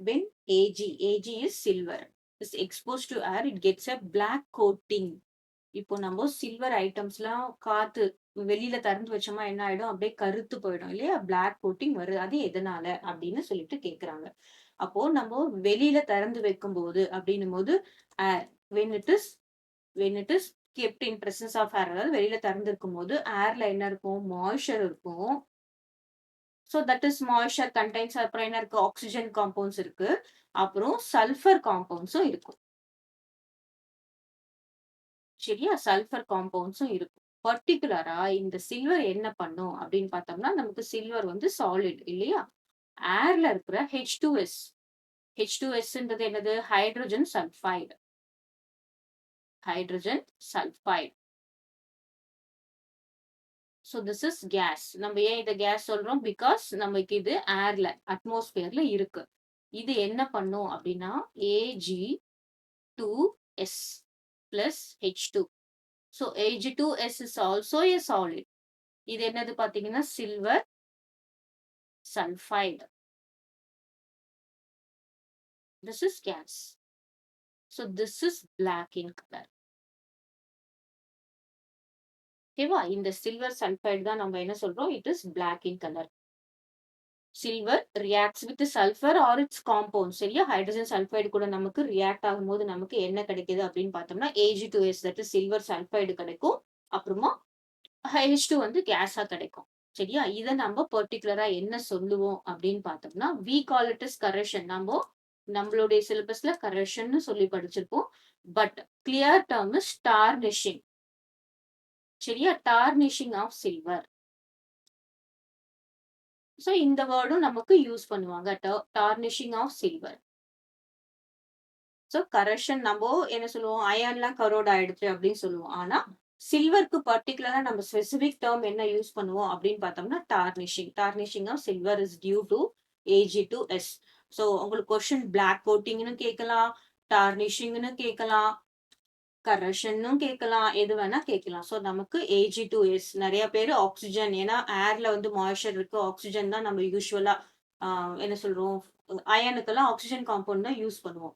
when Ag is silver is exposed to air, it gets a black coating. இப்போ நம்ம silver ஐட்டம்ஸ்லாம் காத்து வெளியில திறந்து வச்சோமா என்ன ஆயிடும்? அப்படியே கருத்து போயிடும் இல்லையா? பிளாக் கோட்டிங் வருது. அது எதனால? அப்படின்னு சொல்லிட்டு கேட்கறாங்க. அப்போ நம்ம வெளியில திறந்து வைக்கும்போது அப்படின்னும்போது ஏர் when it is when it is kept in presence of air, அதாவது வெளியில திறந்து இருக்கும்போது ஏர்ல என்ன இருக்கும்? மாய்ஸ்சர் இருக்கும். So that is moisture contains, அப்புறம் என்ன இருக்கு? ஆக்ஸிஜன் காம்பவுண்ட்ஸ் இருக்கு. அப்புறம் சல்ஃபர் காம்பவுண்ட்ஸும் இருக்கும். சரியா? சல்ஃபர் காம்பவுண்ட்ஸும் இருக்கும். பர்ட்டிகுலரா இந்த சில்வர் என்ன பண்ணும் அப்படின்னு பார்த்தோம்னா, நமக்கு சில்வர் வந்து சாலிட் இல்லையா? ஏர்ல இருக்கிற H2S. H2Sன்றது என்னது? Hydrogen sulphide. Hydrogen sulphide. So this is gas. நம்ம ஏன் இத கேஸ் சொல்றோம்? பிகாஸ் நமக்கு இது ஏர்ல, அட்மாஸ்பியர்ல இருக்கு. இது என்ன பண்ணும் அப்படின்னா, Ag2S plus H2. So Ag2S is also a solid. இது என்னது பாத்தீங்கன்னா silver sulphide. This is gas. So this is black in color. ஓகேவா? இந்த சில்வர் சல்பைடு தான் நம்ம என்ன சொல்றோம்? It is black in color. Silver reacts with sulfur or its compound. சரியா? ஹைட்ரஜன் சல்பைடு கூட நமக்கு ரியாக்ட் ஆகும்போது நமக்கு என்ன கிடைக்குது அப்படின்னு பார்த்தோம்னா Ag2S, that is silver sulphide கிடைக்கும். அப்புறமா H2 வந்து கேஸா கிடைக்கும். சரியா? இத நம்ம பர்ட்டிகுலரா என்ன சொல்லுவோம் அப்படின்னு பார்த்தோம்னா, we call it as corrosion. நம்மளுடைய சிலபஸ்ல கரெக்ஷன்னு சொல்லி படிச்சிருப்போம். But clear term is tarnishing. சரியா? Tarnishing of silver. சோ இந்த வேர்டும் நமக்கு யூஸ் பண்ணுவாங்க. டார்னிஷிங் ஆஃப் சில்வர். சோ கரெக்ஷன் நம்ம என்ன சொல்லுவோம்? அயர்ன்லாம் கரோட் ஆயிடுச்சு அப்படின்னு சொல்லுவோம். ஆனா சில்வருக்கு பர்ட்டிகுலரா நம்ம ஸ்பெசிபிக் டேர்ம் என்ன யூஸ் பண்ணுவோம் அப்படின்னு பார்த்தோம்னா tarnishing. Tarnishing of silver is due to Ag2S. So உங்களுக்கு கொஸ்டின் பிளாக் கோட்டிங்னு கேட்கலாம், டார்னிஷிங்னு கேட்கலாம், கரெக்ஷன்னும் கேட்கலாம், எது வேணா கேட்கலாம். சோ நமக்கு Ag2S. நிறைய பேர் ஆக்ஸிஜன், ஏன்னா ஏர்ல வந்து மாய்ஸ்சர் இருக்கு, ஆக்ஸிஜன் தான் நம்ம யூஸ்வலா என்ன சொல்றோம்? அயனுக்கெல்லாம் ஆக்ஸிஜன் காம்பவுண்ட் தான் யூஸ் பண்ணுவோம்.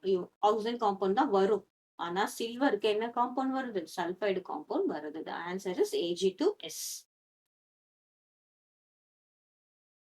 ஆக்ஸிஜன் காம்பவுண்ட் தான் வரும். ஆனா சில்வருக்கு என்ன காம்பவுண்ட் வருது? சல்பைடு காம்பவுண்ட் வருது. The answer is Ag2S.